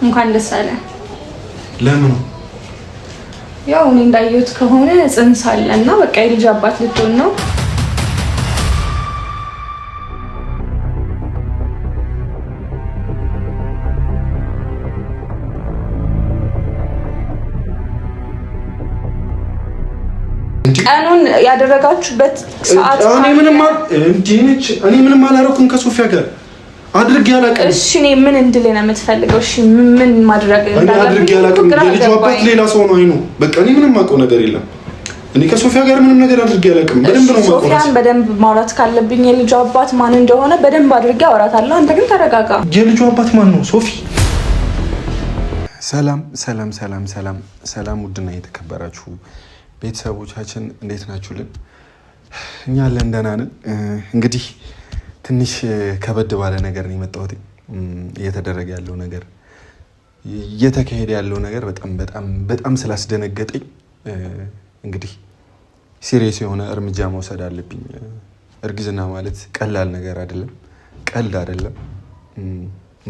እንኳን ደስ አለ። ለምን? ያው እኔ እንዳየሁት ከሆነ ጽንስ አለና በቃ የልጅ አባት ልትሆን ነው። ቀኑን ያደረጋችሁበት ሰዓት እኔ ምንም አላረኩም ከሶፊያ ጋር አድርግ ያላቀም። እሺ እኔ ምን እንድል ነው የምትፈልገው? እሺ ምን ማድረግ እንዳለብኝ አድርግ ያላቀም። የልጅ አባት ሌላ ሰው ነው። አይኑ በቃ እኔ ምንም አውቀው ነገር የለም። እኔ ከሶፊያ ጋር ምንም ነገር አድርግ ያላቀም። በደንብ ነው ማውቀው። ሶፊያን በደንብ ማውራት ካለብኝ የልጅ አባት ማን እንደሆነ በደንብ አድርጌ አወራታለሁ። አንተ ግን ተረጋጋ። የልጅ አባት ማን ነው? ሶፊ። ሰላም ውድና የተከበራችሁ ቤተሰቦቻችን እንዴት ናችሁልን? እኛ አለን ደህና ነን። እንግዲህ ትንሽ ከበድ ባለ ነገር ነው የመጣሁት። እየተደረገ ያለው ነገር እየተካሄደ ያለው ነገር በጣም ስላስደነገጠኝ እንግዲህ ሲሪየስ የሆነ እርምጃ መውሰድ አለብኝ። እርግዝና ማለት ቀላል ነገር አይደለም፣ ቀልድ አይደለም።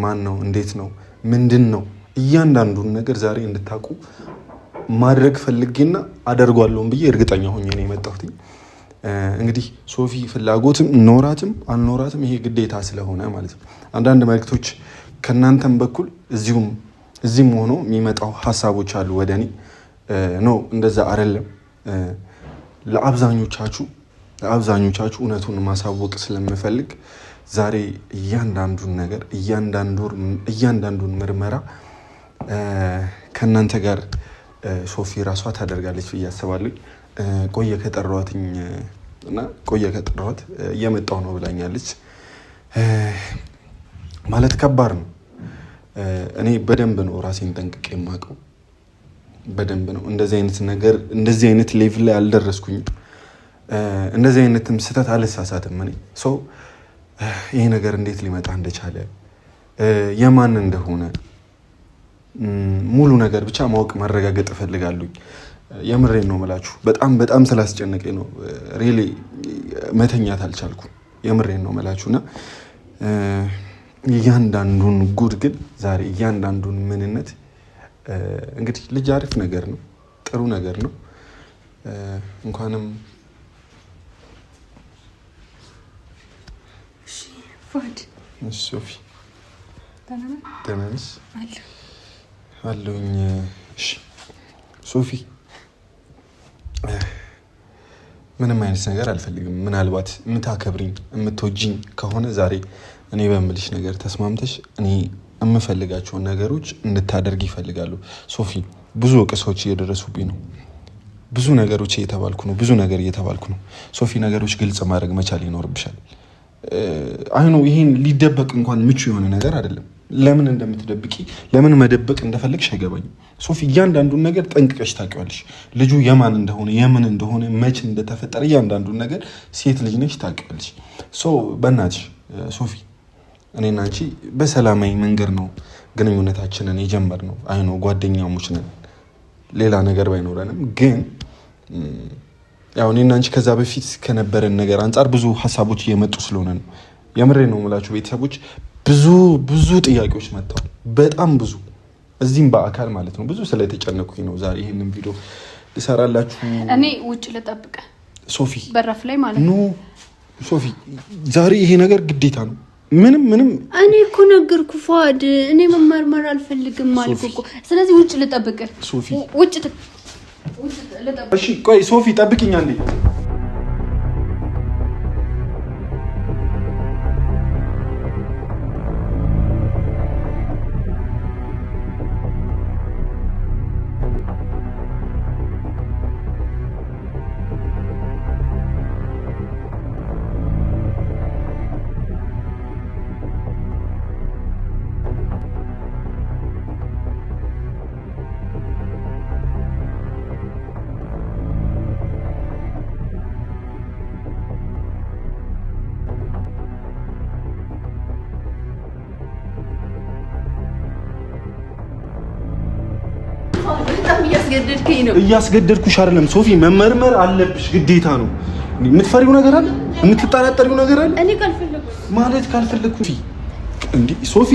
ማን ነው? እንዴት ነው? ምንድን ነው? እያንዳንዱን ነገር ዛሬ እንድታውቁ ማድረግ ፈልጌና አደርጓለሁም ብዬ እርግጠኛ ሆኜ ነው የመጣሁት። እንግዲህ ሶፊ ፍላጎትም ኖራትም አልኖራትም ይሄ ግዴታ ስለሆነ ማለት ነው። አንዳንድ መልእክቶች ከእናንተም በኩል እዚህም ሆኖ የሚመጣው ሀሳቦች አሉ ወደ እኔ ነው። እንደዛ አይደለም። ለአብዛኞቻችሁ እውነቱን ማሳወቅ ስለምፈልግ ዛሬ እያንዳንዱን ነገር እያንዳንዱን ምርመራ ከእናንተ ጋር ሶፊ ራሷ ታደርጋለች ብዬ አስባለሁ። ቆየ ከጠራኋት እየመጣሁ ነው ብላኛለች። ማለት ከባድ ነው። እኔ በደንብ ነው ራሴን ጠንቅቄ የማውቀው፣ በደንብ ነው። እንደዚህ አይነት ሌቭል ላይ አልደረስኩኝም። እንደዚህ አይነትም ስህተት አልሳሳትም። እኔ ሰው ይሄ ነገር እንዴት ሊመጣ እንደቻለ የማን እንደሆነ ሙሉ ነገር ብቻ ማወቅ ማረጋገጥ እፈልጋለሁ። የምሬን ነው የምላችሁ። በጣም ስላስጨነቀኝ ነው ሪሊ መተኛት አልቻልኩም። የምሬን ነው የምላችሁና እያንዳንዱን ጉድ ግን ዛሬ እያንዳንዱን ምንነት እንግዲህ ልጅ አሪፍ ነገር ነው፣ ጥሩ ነገር ነው። እንኳንም ሶፊ ተናንስ አለሁኝ። እሺ ሶፊ ምንም አይነት ነገር አልፈልግም። ምናልባት የምታከብሪኝ የምትወጂኝ ከሆነ ዛሬ እኔ በምልሽ ነገር ተስማምተሽ እኔ የምፈልጋቸውን ነገሮች እንድታደርግ ይፈልጋሉ። ሶፊ ብዙ ወቀሳዎች እየደረሱብኝ ነው። ብዙ ነገሮች እየተባልኩ ነው። ሶፊ ነገሮች ግልጽ ማድረግ መቻል ይኖርብሻል። አይኑ ይሄን ሊደበቅ እንኳን ምቹ የሆነ ነገር አይደለም። ለምን እንደምትደብቂ ለምን መደበቅ እንደፈለግሽ አይገባኝም። ሶፊ እያንዳንዱን ነገር ጠንቅቀሽ ታውቂዋለሽ። ልጁ የማን እንደሆነ የምን እንደሆነ መቼ እንደተፈጠረ እያንዳንዱን ነገር ሴት ልጅ ነሽ ታውቂዋለሽ። በእናትሽ ሶፊ እኔና አንቺ በሰላማዊ መንገድ ነው ግንኙነታችንን የጀመርነው። አይኖ ጓደኛሞች ነን፣ ሌላ ነገር ባይኖረንም ግን ያው እኔና አንቺ ከዛ በፊት ከነበረን ነገር አንጻር ብዙ ሀሳቦች እየመጡ ስለሆነ ነው። የምሬ ነው የምላችሁ ቤተሰቦች፣ ብዙ ጥያቄዎች መጥተዋል። በጣም ብዙ፣ እዚህም በአካል ማለት ነው። ብዙ ስለተጨነኩኝ ነው ዛሬ ይሄንን ቪዲዮ ልሰራላችሁ። እኔ ውጭ ልጠብቀ ሶፊ፣ በራፍ ላይ ማለት ነው። ሶፊ ዛሬ ይሄ ነገር ግዴታ ነው። ምንም እኔ እኮ ነገርኩ ፏድ፣ እኔ መማርማር አልፈልግም ማለት እኮ። ስለዚህ ውጭ ልጠብቀ ሶፊ፣ ውጭ ልጠብቀ። እሺ ቆይ ሶፊ ጠብቂኝ አንዴ። እያስገደድኩሽ አይደለም ሶፊ፣ መመርመር አለብሽ፣ ግዴታ ነው። የምትፈሪው ነገር አለ፣ የምትጠራጠሪው ነገር አለ። እኔ ካልፈለኩ ማለት ካልፈለኩ እንዴ ሶፊ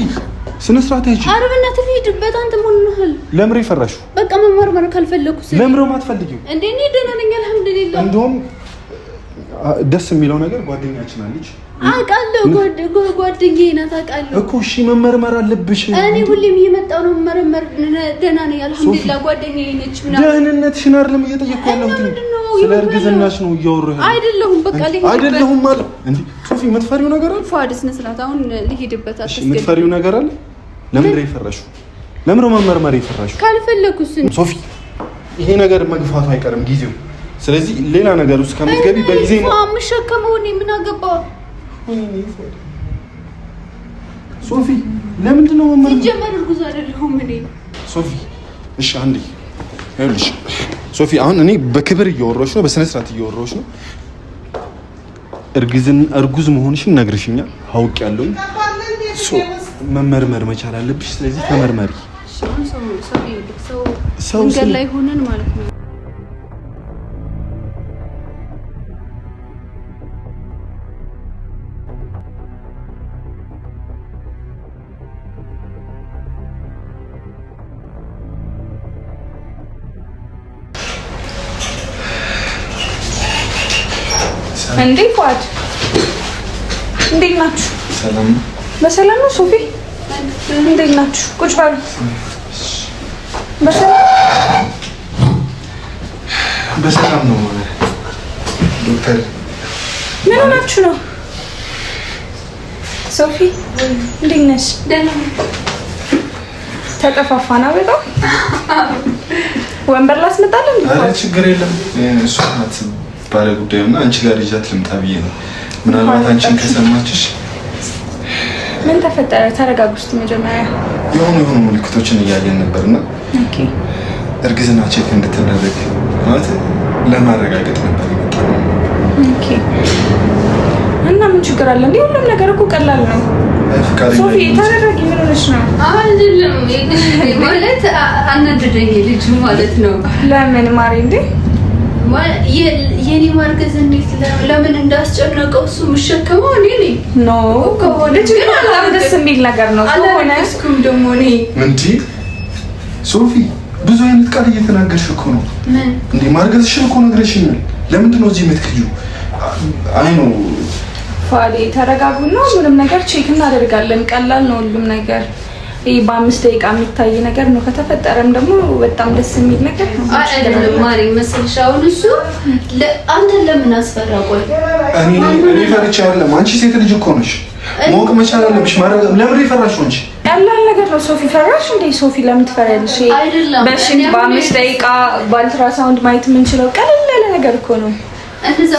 ስነ ስርዓት አይጂ አረብነት ሂድበት አንተ ምን ነው ለምሬ ፈራሹ በቃ መመርመር ካልፈለኩስ ለምሮ ማትፈልጊው እንዴ እኔ ደህና ነኝ አልሐምዱሊላህ እንደውም ደስ የሚለው ነገር ጓደኛችን አለች አውቃለሁ ጓደኛዬ ናት አውቃለሁ እኮ እሺ መመርመር አለብሽ እኔ ሁሌም እየመጣሁ ነው መመርመር ደህና ነኝ አልሐምዱሊላህ ጓደኛዬ ነች ምናምን ደህንነትሽን አይደለም እየጠየቅኩ ያለሁት ስለ እርግዝናሽ ነው እያወራሁ አይደለሁም በቃ አይደለሁም ማለት እንዴ ሶፊ የምትፈሪው ነገር አለ ፏድስ ነስራት አሁን ልሂድበት አትስገድ የምትፈሪው ነገር አለ ለምን ይፈራሹ ለምን መመርመር ይፈራሹ ካልፈለኩስ ሶፊ ይሄ ነገር መግፋቱ አይቀርም ጊዜው ስለዚህ ሌላ ነገር ውስጥ ከምትገቢ በጊዜ ማምሸከመው እኔ ምን አገባው ሶፊ ለምንድን ነው መመርመር ሲጀመር እርጉዝ አይደለሁም እኔ ሶፊ እሺ አንዴ ይኸውልሽ ሶፊ አሁን እኔ በክብር እያወራሁሽ ነው በስነ ስርዓት እያወራሁሽ ነው እርጉዝ መሆንሽን ነግርሽኛል አውቄያለሁ መመርመር መቻል አለብሽ ስለዚህ ተመርመሪ ሰው መንገድ ላይ ሆነን ማለት ነው እንዴ ፏድ እንዴት ናችሁ? ሰላም በሰላም ነው ሶፊ እንዴት ናችሁ? ቁጭ በሉ በሰላም ነው ዶክተር ምን ሆናችሁ ነው? ሶፊ እንዴት ነሽ? ደህና ተጠፋፋና በጣም ወንበር ላስመጣለን አረ ችግር የለም እሱ ናት ባለ ጉዳዩና አንቺ ጋር ይዛት ልምጣ ብዬ ነው ምናልባት አንቺን ከሰማችሽ ምን ተፈጠረ? ተረጋጉ እስቲ መጀመሪያ የሆኑ ምልክቶችን እያየን ነበርና ኦኬ እርግዝና ቼክ እንድትደረግ ማለት ለማረጋገጥ ነበር የመጣው ኦኬ እና ምን ችግር አለ እንዴ ሁሉም ነገር እኮ ቀላል ነው ሶፊ ተረጋጊ ምን ሆነሽ ነው አይደለም ማለት አናደደኝ ልጅ ማለት ነው ለምን ማሪ እንዴ የኔ ማርገዝ እንዴት ለምን እንዳስጨነቀው እሱ መሸከመው እኔ ነኝ ኖ ልጅ ግን በጣም ደስ የሚል ነገር ነው ሆነ እስኩም ደግሞ እኔ እንዴ ሶፊ ብዙ አይነት ቃል እየተናገርሽ እኮ ነው ምን እንዴ ማርገዝሽን እኮ ነግረሽኛል ለምንድን ነው እዚህ የምትክጂው አይ ነው ፋዲ ተረጋጉና ምንም ነገር ቼክ እናደርጋለን ቀላል ነው ሁሉም ነገር ይሄ በ5 ደቂቃ የሚታይ ነገር ነው ከተፈጠረም ደግሞ በጣም ደስ የሚል ነገር ነው አይደለም ማሪ መስልሽ አሁን እሱ አንተ ለምን አስፈራ ቆይ እኔ ፈርቻ አይደለም አንቺ ሴት ልጅ እኮ ነሽ ሞቅ መቻል አለብሽ ማረጋም ለምን ይፈራሽ አንቺ ቀላል ነገር ነው ሶፊ ፈራሽ እንዴ ሶፊ ለምን ትፈሪያለሽ በሽን በ5 ደቂቃ በአልትራሳውንድ ማየት የምንችለው ቀላል ነገር እኮ ነው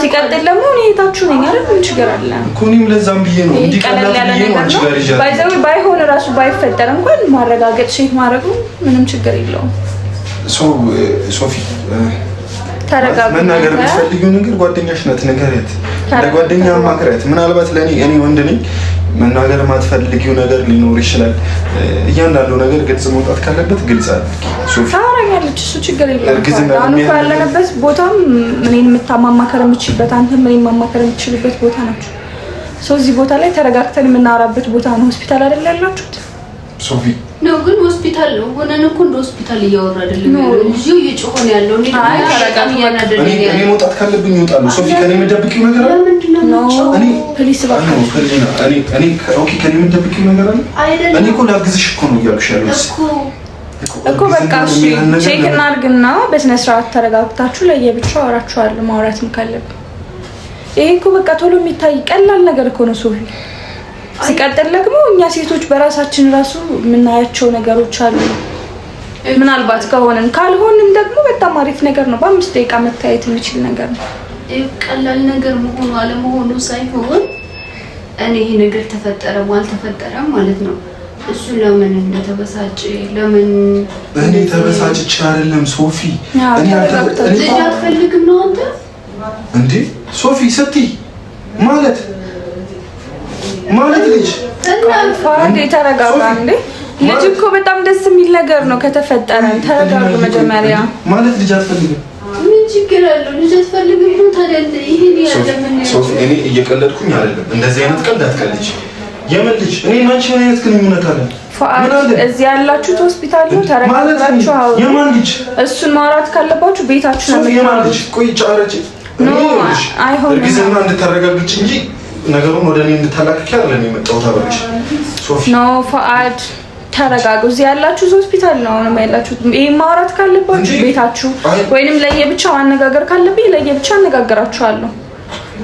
ሲቀጥል ደግሞ እኔ እህታችሁ ነኝ አይደል ምን ችግር አለ እኮ እኔም ለዛም ብዬ ነው እንዲቀላል ብዬ ነው አንቺ ጋር ይዣት ባይዘው ባይሆን ራሱ ባይፈጠር እንኳን ማረጋገጥ ሼክ ማድረጉ ምንም ችግር የለውም ሶፊ ተረጋጉ መናገር የምትፈልጊው ነገር ጓደኛሽ ናት ንገሪያት ለጓደኛ ማክሪያት ምናልባት ለኔ እኔ ወንድ ነኝ መናገር ማትፈልጊው ነገር ሊኖር ይችላል እያንዳንዱ ነገር ግልጽ መውጣት ካለበት ግልጽ አድርጊ ሶፊ ታረጋለች እሱ ችግር የለውም አሁን ካለንበት ቦታም እኔን የምታማማከር የምትችልበት አንተ እኔን ማማከር የምትችልበት ቦታ ናችሁ እዚህ ቦታ ላይ ተረጋግተን የምናወራበት ቦታ ነው ሆስፒታል አይደል ያላችሁት ሶፊ ነው ግን ሆስፒታል ነው ሆነን እኮ እንደ ሆስፒታል እያወራ አይደለም ልጅ እየጮኸ ነው ያለው እኔ መውጣት ካለብኝ እወጣለሁ ሶፊ ከኔ የምትደብቂው ነገር አለ ነው እኔ ፕሊስ እባክህ እኔ ኦኬ ከኔ የምትደብቂው ነገር አለ እኔ እኮ ላግዝሽ እኮ ነው እያልኩሽ ያለሁት እኮ በቃ እሺ ቼክ እናድርግና በስነ ስርዓት ተረጋግታችሁ ለየብቻው አወራችኋለሁ ማውራትም ካለብኝ ይሄ እኮ በቃ ቶሎ የሚታይ ቀላል ነገር እኮ ነው ሶፊ ሲቀጥል ደግሞ እኛ ሴቶች በራሳችን ራሱ የምናያቸው ነገሮች አሉ ምናልባት ከሆነን ካልሆንም ደግሞ በጣም አሪፍ ነገር ነው በ5 ደቂቃ መታየት የሚችል ነገር ነው ቀላል ነገር መሆኑ አለመሆኑ ሳይሆን እኔ ይሄ ነገር ተፈጠረ አልተፈጠረም ማለት ነው እሱ ለምን እንደተበሳጨ ለምን እኔ ተበሳጭቼ አይደለም ሶፊ እኔ አልፈልግም ነው አንተ እንዴ ሶፊ ስትይ ማለት ልጅ ፋዲ ተረጋጋ እንዴ ልጅ እኮ በጣም ደስ የሚል ነገር ነው ከተፈጠረ ተረጋጋ መጀመሪያ ማለት ልጅ አትፈልግም ምን ችግር አለው ልጅ አትፈልግም ነው ታዲያ ይሄን ያለምን ሶፊ እኔ እየቀለድኩኝ አይደለም እንደዚህ አይነት ቀልድ አትቀልጂ የምልሽ እኔ ማንቺ ምን አይነት ግንኙነት አለ? እዚህ ያላችሁት ሆስፒታል ነው ተረጋግታችሁ አውሩ። የማን ልጅ? እሱን ማውራት ካለባችሁ ቤታችሁ ነው። የማን ልጅ? ቆይ ጫረጭ አይሆንም። እርግዝና እንድታረጋግጭ እንጂ ነገሩን ወደ እኔ እንድታላክኪ አይደለም የመጣሁት አበልሽ። ሶፊ ኖ ፉአድ ተረጋጉ። እዚህ ያላችሁት ሆስፒታል ነው ያላችሁት። ይሄ ማውራት ካለባችሁ ቤታችሁ ወይንም ለየብቻ አነጋገር ካለብኝ ለየብቻ አነጋግራችኋለሁ።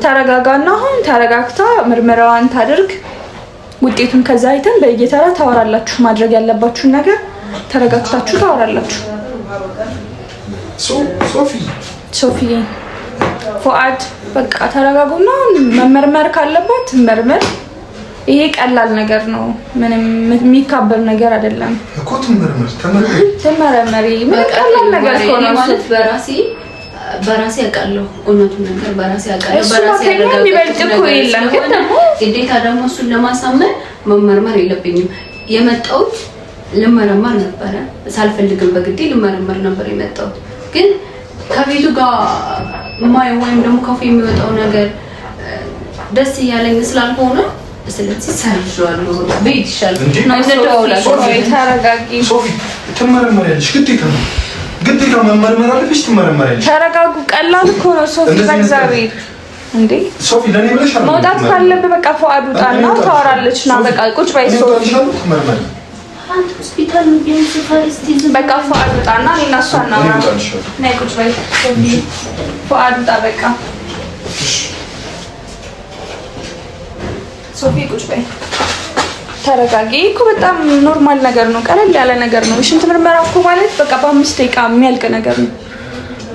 ተረጋጋና አሁን ተረጋግታ ምርመራዋን ታድርግ። ውጤቱን ከዛ አይተን በየተራ ታወራላችሁ። ማድረግ ያለባችሁን ነገር ተረጋግታችሁ ታወራላችሁ። ሶፊ ፉአድ በቃ ተረጋጉና መመርመር ካለባት መርመር። ይሄ ቀላል ነገር ነው። ምንም የሚካበር ነገር አይደለም እኮ። ተመረመሪ ምን ቀላል ነገር ነው ማለት በራሴ አውቃለሁ። እውነቱን ነገር በራሴ አውቃለሁ። በራሴ የሚበልጥ እኮ የለም። ግን ደግሞ ግዴታ ደግሞ እሱን ለማሳመን መመርመር የለብኝም። የመጣሁት ልመረመር ነበረ። ሳልፈልግም በግዴ ልመረመር ነበር የመጣሁት። ግን ከቤቱ ጋር የማየው ወይም ደግሞ ከፍ የሚወጣው ነገር ደስ እያለኝ ስላልሆነ ስለዚህ ሳይሻለው ቤት ይሻላል። ተረጋጊ ሶፊ። ትመረመሪያለሽ፣ ግዴታ ነው። ግዴታ መመርመር አለብሽ። ትመረመሪያለሽ። ተረጋጉ። ቀላል እኮ ነው ሶፊ። በእግዚአብሔር እንዴ ሶፊ፣ ለኔ ብለሽ መውጣት ካለብህ በቃ ፉአድ ውጣና ታወራለች። ና በቃ ቁጭ በይ ሶፊ። አንተ ሆስፒታል ነው ቢያንስ በቃ ፉአድ ውጣና እኔ እና እሷ እናወራ። ነይ ቁጭ በይ ሶፊ። ፉአድ ውጣ በቃ ሶፊ ቁጭ በይ። ተረጋጊ እኮ በጣም ኖርማል ነገር ነው። ቀለል ያለ ነገር ነው። ሽንት ምርመራ እኮ ማለት በቃ በ5 ደቂቃ የሚያልቅ ነገር ነው።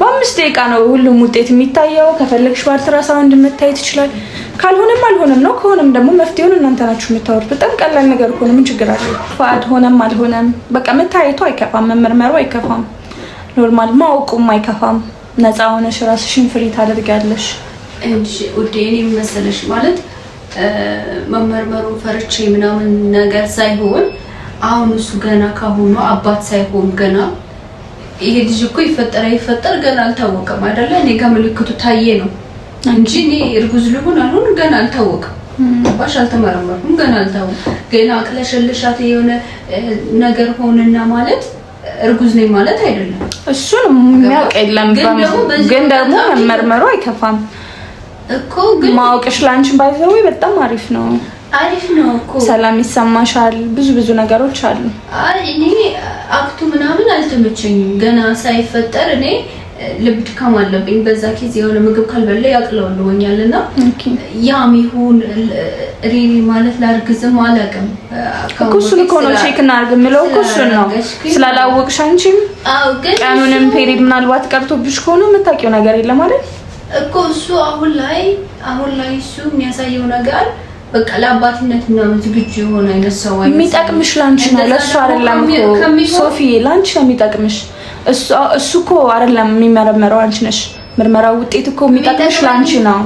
በ5 ደቂቃ ነው ሁሉም ውጤት የሚታየው። ከፈለግሽ በአልትራሳውንድ መታየት ይችላል። ካልሆነም አልሆነም ነው። ከሆነም ደግሞ መፍትሄውን እናንተ ናችሁ የምታወሩት። በጣም ቀላል ነገር እኮ ነው። ምን ችግር አለ? ፉአድ ሆነም አልሆነም በቃ መታየቱ አይከፋም። መመርመሩ አይከፋም። ኖርማል ማወቁም አይከፋም። ነፃ ሆነሽ ራስሽን ፍሪ ታደርጊያለሽ እንጂ ውዴ እኔ መሰለሽ ማለት መመርመሩ ፈርቼ ምናምን ነገር ሳይሆን አሁን እሱ ገና ካሁኑ አባት ሳይሆን ገና ይሄ ልጅ እኮ ይፈጠር ገና አልታወቀም አይደለ? እኔ ጋር ምልክቱ ታየ ነው እንጂ እኔ እርጉዝ ልሆን አልሆን ገና አልታወቀም። ባሽ አልተመረመርኩም፣ ገና አልታወቀም። ገና አቅለሽልሻት የሆነ ነገር ሆነና ማለት እርጉዝ ነኝ ማለት አይደለም። እሱን የሚያውቅ የለም። ግን ደግሞ መመርመሩ አይከፋም እኮ። ግን ማወቅሽ ላንቺን ባይዘው በጣም አሪፍ ነው እኮ። ሰላም ይሰማሻል። ብዙ ነገሮች አሉ። እኔ አክቱ ምናምን አልተመቸኝም። ገና ሳይፈጠር እኔ ልብ ድካም አለብኝ። በዛ ጊዜ የሆነ ምግብ ካልበላ ያቅለውልኛልና ያም ይሁን ሪሊ ማለት ላርግዝም አላውቅም እኮ። እሱን እኮ ነው ቼክ እናድርግ የምለው እኮ እሱን ነው። ስላላወቅሽ አንቺም ቀኑንም ፔሪድ ምናልባት ቀርቶብሽ ከሆነ የምታውቂው ነገር የለም አይደል እኮ። እሱ አሁን ላይ እሱ የሚያሳየው ነገር በቃ ለአባትነት ምናምን ዝግጁ የሆነ አይነት ሰው አይደለም። የሚጠቅምሽ ላንቺ ነው ለሱ አይደለም እኮ ሶፊ፣ ላንቺ ነው የሚጠቅምሽ። እሱ እኮ አይደለም የሚመረመረው፣ አንቺ ነሽ። ምርመራው ውጤት እኮ የሚጠቅምሽ ላንቺ ነው።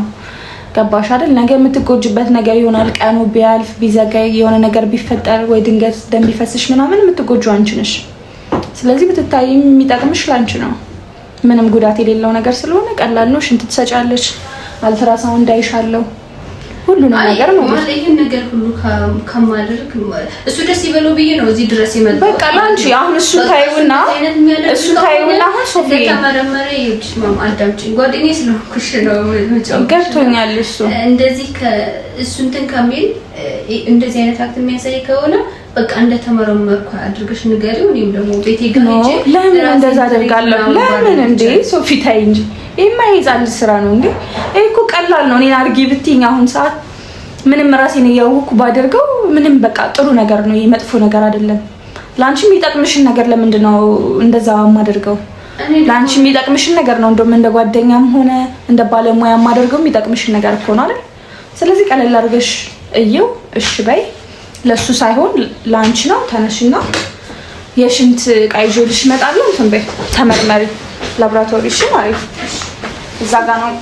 ገባሽ አይደል? ነገ የምትጎጅበት ነገር ይሆናል። ቀኑ ቢያልፍ ቢዘገይ የሆነ ነገር ቢፈጠር ወይ ድንገት ደም ቢፈስሽ ምናምን የምትጎጁ አንቺ ነሽ። ስለዚህ ብትታይም የሚጠቅምሽ ላንቺ ነው። ምንም ጉዳት የሌለው ነገር ስለሆነ ቀላል ነው። ሽንት ትሰጫለሽ፣ አልትራሳውንድ አይሻለሁ፣ ሁሉንም ነገር ነው ማለት ይሄን ነገር ሁሉ ከማድረግ እሱ ደስ ይበለው ብዬ ነው እዚህ ድረስ የመጣው። በቃ ላንቺ አሁን እሱ ታዩና አሁን ሶፊ ተመረመረ ይውጭ ማም አዳምጪኝ፣ ጓደኛዬ ስለሆንኩሽ ነው ገብቶኛል። እሱ እንደዚህ እሱ እንትን ከሚል እንደዚህ አይነት አክት የሚያሳይ ከሆነ በቃ እንደተመረመርኩ አድርገሽ ንገሪው። እኔም ደግሞ ቤቴ ጋር ሄጄ ለምን እንደዛ አደርጋለሁ? ለምን እንዴ ሶፊ ታይ እንጂ ይሄማ የህፃን ስራ ነው እንዴ? ይሄ እኮ ቀላል ነው። እኔን አድርጊ ብትይኝ አሁን ሰዓት ምንም ራሴን እያወኩ ባደርገው ምንም በቃ ጥሩ ነገር ነው። ይሄ መጥፎ ነገር አይደለም። ላንቺ የሚጠቅምሽን ነገር ለምንድን ነው እንደዛ የማደርገው? ላንቺ የሚጠቅምሽን ነገር ነው እንደውም እንደ ጓደኛም ሆነ እንደ ባለሙያ የማደርገው የሚጠቅምሽን ነገር እኮ ነው አይደል? ስለዚህ ቀለል አድርገሽ እየው እሺ በይ። ለሱ ሳይሆን ላንቺ ነው። ተነሽና የሽንት ዕቃ ይዤልሽ እመጣለሁ። እንትን በይ ተመርመሪ ላብራቶሪ። እሺ ማለት እዛ ጋር ነው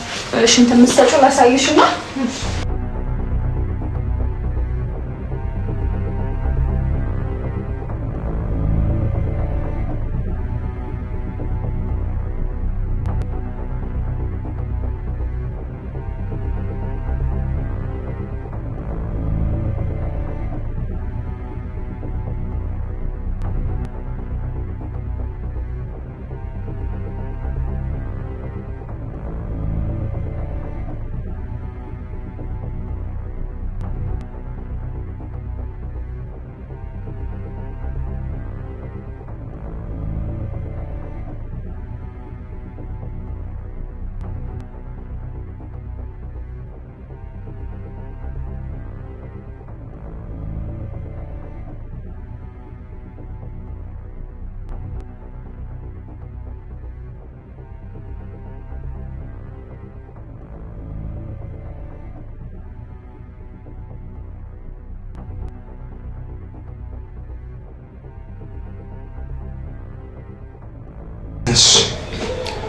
ሽንት የምትሰጪው። ላሳይሽና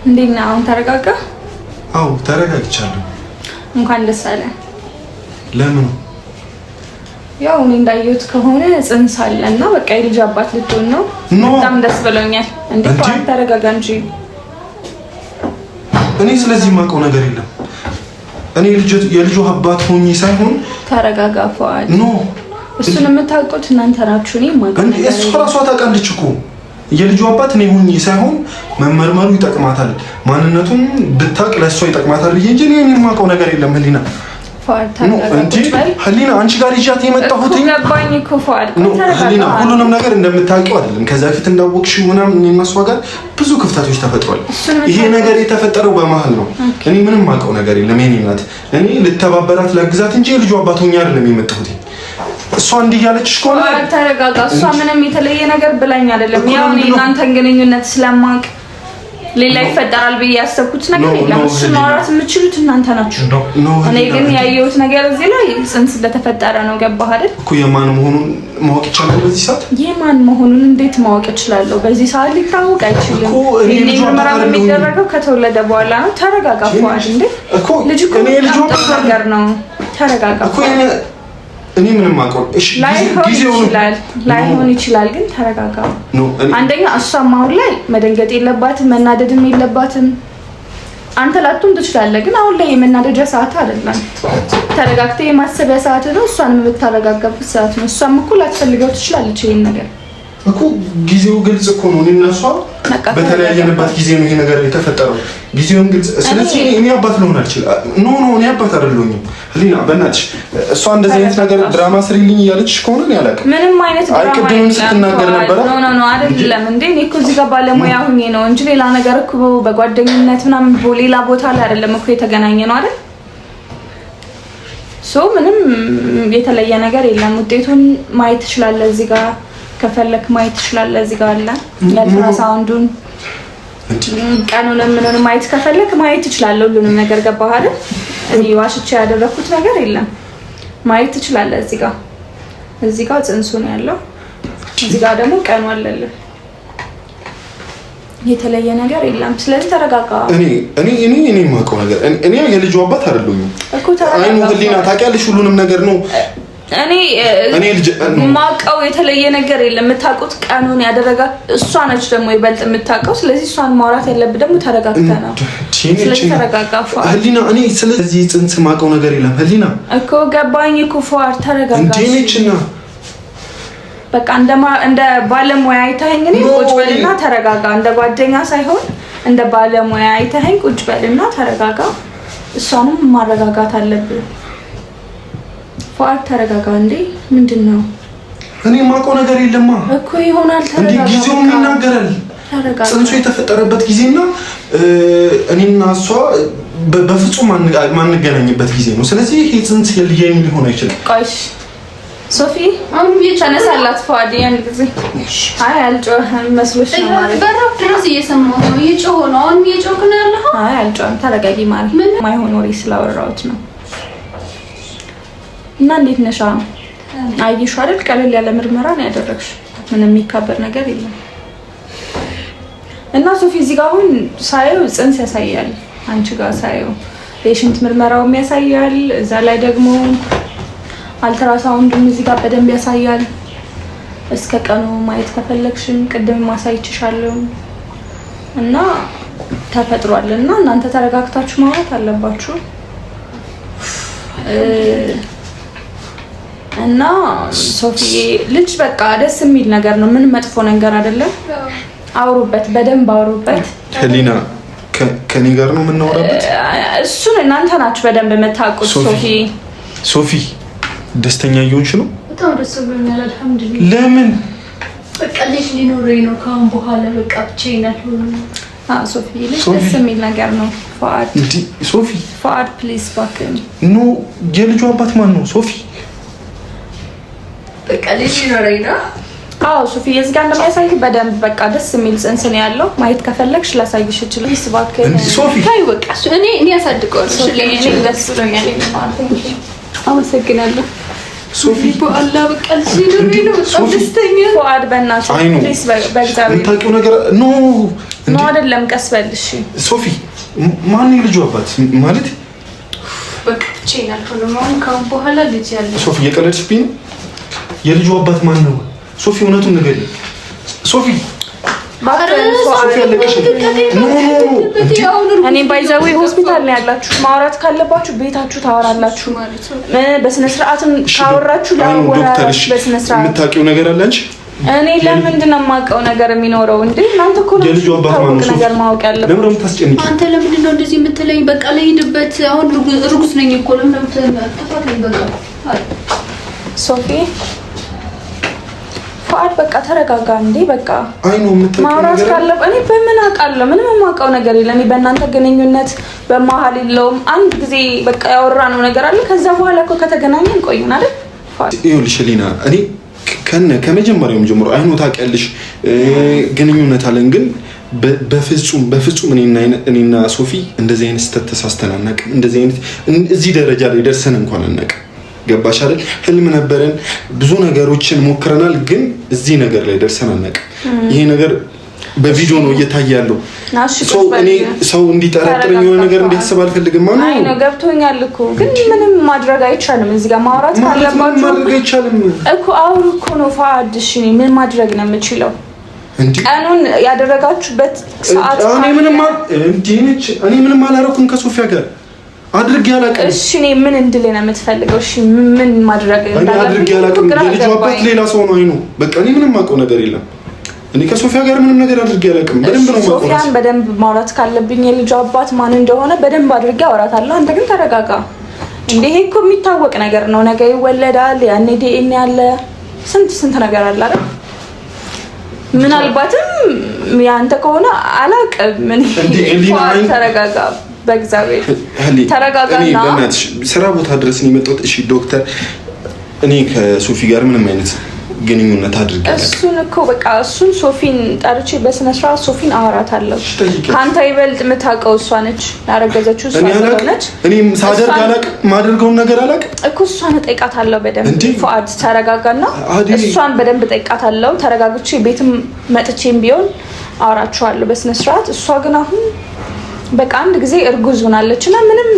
እንዴት ነህ? አሁን ተረጋጋ? አዎ ተረጋግቻለሁ። እንኳን ደስ አለ። ለምን? ያው እኔ እንዳየሁት ከሆነ ጽንስ አለና በቃ የልጅ አባት ልትሆን ነው። በጣም ደስ ብሎኛል። እንዴት ተረጋጋ እንጂ። እኔ ስለዚህ የማውቀው ነገር የለም። እኔ የልጁ አባት ሆኜ ሳይሆን ተረጋጋ ፏል። ኖ እሱን የምታውቁት እናንተ ናችሁ። እኔ የማውቀው ነገር እሱ ራሷ ታውቃለች እኮ የልጁ አባት እኔ ሆኜ ሳይሆን መመርመሩ ይጠቅማታል፣ ማንነቱን ብታውቅ ለእሷ ይጠቅማታል እንጂ እኔ የማውቀው ነገር የለም። ህሊና ህሊና አንቺ ጋር ይዣት የመጣሁት ህሊና ሁሉንም ነገር እንደምታውቂው አይደለም። ከዛ በፊት እንዳወቅሽው ምናምን እኔ እና እሷ ጋር ብዙ ክፍተቶች ተፈጥሯል። ይሄ ነገር የተፈጠረው በመሀል ነው። እኔ ምንም የማውቀው ነገር የለም። የኔ እናት እኔ ልተባበራት ላግዛት እንጂ የልጁ አባት ሆኜ አይደለም የመጣሁት። እሷ እንዲህ ያለችሽ ከሆነ ተረጋጋ። እሷ ምንም የተለየ ነገር ብላኝ አይደለም። ያው እኔ እናንተን ግንኙነት ስለማውቅ ሌላ ይፈጠራል ብዬ ያሰብኩት ነገር የለም። እሱ ማውራት የምትችሉት እናንተ ናችሁ። እኔ ግን ያየሁት ነገር እዚህ ላይ ጽንስ እንደተፈጠረ ነው። ገባህ አይደል? እኮ የማን መሆኑን ማወቅ ይቻላል በዚህ ሰዓት? የማን መሆኑን እንዴት ማወቅ እችላለሁ? በዚህ ሰዓት ሊታወቅ አይችልም። እኔ ምርመራ የሚደረገው ከተወለደ በኋላ ነው። ተረጋጋ ፏል። እንዴ ልጅ እኮ ነገር ነው። ተረጋጋ እኮ እኔ ምንም አውቀው ላይሆን ይችላል፣ ግን ተረጋጋ። አንደኛ እሷም አሁን ላይ መደንገጥ የለባትም መናደድም የለባትም። አንተ ላትሆን ትችላለህ፣ ግን አሁን ላይ የመናደጃ ሰዓት አይደለም። ተረጋግተህ የማሰቢያ ሰዓት ነው። እሷን የምታረጋጋበት ሰዓት ነው። እሷም እኮ ላትፈልገው ትችላለች ይሄን ነገር እኮ ጊዜው ግልጽ እኮ ነው። እኔና እሷ በተለያየንበት ጊዜ ነው ይሄ ነገር የተፈጠረው። ጊዜውን ግልጽ። ስለዚህ እኔ አባት ልሆን አልችልም። ኖ እኔ አባት አይደለሁም። ህሊና በእናትሽ እሷ እንደዚህ አይነት ነገር ድራማ ስሪልኝ እያለችሽ ከሆነ እኔ አላውቅም። ምንም አይነት ድራማ አይቀድም ስትናገር ነበር። ኖ አይደለም እንዴ። እኔ እኮ እዚህ ጋር ባለሙያ ሁኜ ነው እንጂ ሌላ ነገር እኮ በጓደኝነት ምናምን ሌላ ቦታ ላይ አይደለም እኮ የተገናኘ ነው አይደል? ምንም የተለየ ነገር የለም። ውጤቱን ማየት ትችላለህ እዚህ ጋር ከፈለክ ማየት ትችላለህ። እዚህ ጋር አለ የአልትራሳውንዱን ቀኑንም ምኑን ማየት ከፈለክ ማየት ትችላለህ። ሁሉንም ነገር ገባህ አይደል? እኔ ዋሽቼ ያደረኩት ነገር የለም። ማየት ትችላለህ። እዚህ ጋር ጽንሱ ነው ያለው። እዚህ ጋር ደግሞ ቀኑ አለልህ። የተለየ ነገር የለም። ስለዚህ ተረጋጋ። እኔ የማውቀው ነገር እኔ የልጁ አባት አይደለሁም እኮ ተረጋጋ። አይኑ ህሊና ታውቂያለሽ፣ ሁሉንም ነገር ነው እኔ ማውቀው የተለየ ነገር የለም። የምታውቁት ቀኑን ያደረጋት እሷ ነች ደግሞ ይበልጥ የምታውቀው። ስለዚህ እሷን ማውራት ያለብህ ደግሞ ተረጋግተህ ነው። ስለዚህ ተረጋጋ ህሊና። እኔ ስለዚህ ጽንስ ማውቀው ነገር የለም ህሊና እኮ ገባኝ እኮ ፏር ተረጋጋ። እንዴነችና በቃ እንደ ባለሙያ አይተኸኝ እኔ ቁጭ በልና ተረጋጋ። እንደ ጓደኛ ሳይሆን እንደ ባለሙያ አይተኸኝ ቁጭ በልና ተረጋጋ። እሷንም ማረጋጋት አለብህ። ፏር ተረጋጋ። እንዴ ምንድነው? እኔ ማውቀው ነገር የለማ እኮ ይሆናል። ተረጋጋ። እንዴ ጊዜውን ይናገራል። ተረጋጋ። ጽንሱ የተፈጠረበት ጊዜና እኔና እሷ በፍጹም ማንገናኝበት ጊዜ ነው። ስለዚህ ይሄ ጽንስ የልየኝ ሊሆን አይችልም። ቆይሽ ሶፊ አሁን ተነሳላት ፏድ ያን ጊዜ አይ አልጮህም መስሎሽ ነው ማለት በራፍ ድረስ እየሰማሁ ነው። እየጮህ ነው። አሁን እየጮህ ነው ያለው። አይ አልጮህም። ተረጋጊ ማለት ማይሆን ወሬ ስላወራሁት ነው። እና እንዴት ነሽ? አየሽ አይደል? ቀለል ያለ ምርመራ ነው ያደረግሽ። ምንም የሚካበር ነገር የለም። እና ሶፊ እዚህ ጋር አሁን ሳየው ጽንስ ያሳያል። አንቺ ጋር ሳየው የሽንት ምርመራውም ያሳያል። እዛ ላይ ደግሞ አልትራሳውንዱም እዚህ ጋር በደንብ ያሳያል። እስከ ቀኑ ማየት ከፈለግሽም ቅድም ማሳይችሻለሁ። እና ተፈጥሯል። እና እናንተ ተረጋግታችሁ ማውራት አለባችሁ። እና ሶፊ ልጅ በቃ ደስ የሚል ነገር ነው። ምን መጥፎ ነገር አይደለም። አውሩበት፣ በደንብ አውሩበት። ህሊና ከኔ ጋር ነው የምናወራበት። እሱን እናንተ ናችሁ በደንብ የምታውቁት። ሶፊ ደስተኛ እየሆንሽ ነው? በጣም ደስ ብሎኛል። አልሐምዱሊላህ። ለምን? በቃ ልጅ ሊኖረኝ ነው ካሁን በኋላ። በቃ ብቻዬን አልሆንም። ሶፊ ልጅ ደስ የሚል ነገር ነው። ፏድ እንዴ ሶፊ ፏድ ፕሊዝ ባክን። ኖ የልጁ አባት ማን ነው? ሶፊ በቃ ልጅ ሊኖረኝ ነው። ሶፊ እዚህ ጋር እንደሚያሳይ በደንብ በቃ ደስ የሚል ጽንስ ነው ያለው። ማየት ከፈለግሽ ላሳይሽ እችላለሁ። ፕሊዝ ባክን ሶፊ። ታይ በቃ እኔ ያሳድቀዋለሁ። እሺ ደስ ብሎኛል። አመሰግናለሁ። ሶፊ በአላህ በቃ ሲሉኝ ነው ደስተኛ ፉአድ በእናትህ ፕሊስ በእግዚአብሔር የምታውቂው ነገር ኖ አይደለም ቀስ በል እሺ ሶፊ ማን ልጁ አባት ማለት በቃ ቼናል ሆኖ ካሁን በኋላ ልጅ ያለ ሶፊ የቀለድሽብኝ የልጁ አባት ማን ነው ሶፊ እውነቱን ንገሪኝ ሶፊ እኔ ባይዘዌ ሆስፒታል ነው ያላችሁ ማውራት ካለባችሁ ቤታችሁ ታወራላችሁ በስነ ስርዓትም ካወራችሁ ዶክተርሽ በስነ ስርዓት የምታውቂው ነገር አለ አንቺ እኔ ለምንድን ነው የማውቀው ነገር የሚኖረው እንዴ እናንተ እኮ ነው የልጁ አባት ማን ነው ነገር ማወቅ ያለበት ለምን የምታስጨንቂ አንተ ለምንድን ነው እንደዚህ የምትለኝ በቃ ለይድበት አሁን ርጉስ ነኝ እኮ ለምን ተፋታኝ በቃ ሶፊ ፉአድ በቃ ተረጋጋ እንዴ በቃ አይ ነው ማውራት ካለብ እኔ በምን አውቃለሁ ምንም የማውቀው ነገር የለም እኔ በእናንተ ግንኙነት በመሀል የለውም አንድ ጊዜ በቃ ያወራነው ነገር አለ ከዛ በኋላ እኮ ከተገናኘን ቆየን አይደል ይኸውልሽ ሊና እኔ ከመጀመሪያውም ጀምሮ አይኑ ታውቂያለሽ ግንኙነት አለን ግን በፍጹም እኔና ሶፊ እንደዚህ አይነት ስህተት ተሳስተን አናውቅም እንደዚህ አይነት እዚህ ደረጃ ላይ ደርሰን እንኳን አናውቅም ገባሽ አይደል ህልም ነበረን ብዙ ነገሮችን ሞክረናል ግን እዚህ ነገር ላይ ደርሰን አናውቅም ይሄ ነገር በቪዲዮ ነው እየታያለው ሰው እንዲጠረጥረኝ የሆነ ነገር እንዲያስብ አልፈልግም ማለት ነው አይ ነው ገብቶኛል እኮ ግን ምንም ማድረግ አይቻልም እዚህ ጋር ማውራት ካለባችሁ ማድረግ አይቻልም እኮ አሁን እኮ ነው ፉአድ እሺ ምን ማድረግ ነው የምችለው ቀኑን ያደረጋችሁበት ሰዓት እኔ ምንም አላረኩም ከሶፊያ ጋር አድርግ ያላቀም እሺ እኔ ምን እንድል ነው የምትፈልገው እሺ ምን ማድረግ እንዳለ አድርግ ያላቀም የልጁ አባት ሌላ ሰው ነው አይኑ በቃ እኔ ምንም ማውቀው ነገር የለም እኔ ከሶፊያ ጋር ምንም ነገር አድርግ ያላቀም በደንብ ነው ማውቀው ሶፊያን በደንብ ማውራት ካለብኝ የልጁ አባት ማን እንደሆነ በደንብ አድርጌ አወራታለሁ አንተ ግን ተረጋጋ እንዴ ይሄ እኮ የሚታወቅ ነገር ነው ነገ ይወለዳል ያኔ ዲኤንኤ ያለ ስንት ነገር አለ አይደል ምናልባትም ያንተ ከሆነ አላቀም ምን ተረጋጋ በእግዚአብሔር ተረጋጋና እኔ በእናትሽ ስራ ቦታ ድረስ ነው የመጣሁት እሺ ዶክተር እኔ ከሶፊ ጋር ምንም አይነት ግንኙነት አድርገናል እሱን እኮ በቃ እሱን ሶፊን ጠርቼ በስነ ስርዓት ሶፊን አወራታለሁ ካንተ ይበልጥ የምታውቀው እሷ ነች ያረገዘችው እሷ ነች እኔም ሳደርግ አላቅ ማደርገውን ነገር አላቅ እኮ እሷን ጠይቃታለሁ በደንብ ፉአድ ተረጋጋና እሷን በደንብ ጠይቃታለሁ ተረጋግቼ ቤትም መጥቼም ቢሆን አወራችኋለሁ በስነ ስርዓት እሷ ግን አሁን በቃ አንድ ጊዜ እርጉዝ ሆናለችና ምንም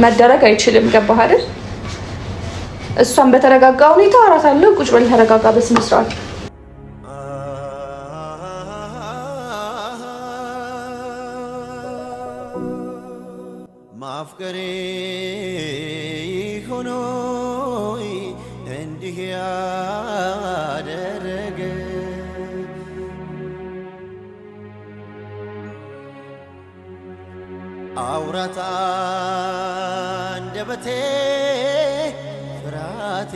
መደረግ አይችልም ገባህ አይደል እሷን በተረጋጋ ሁኔታ አወራታለሁ ቁጭ በል ተረጋጋ በስነ ስርዓት ማፍቀሬ ሆኖ እንዲህ ያደረገ አውራታ አንደበቴ ፍራቴ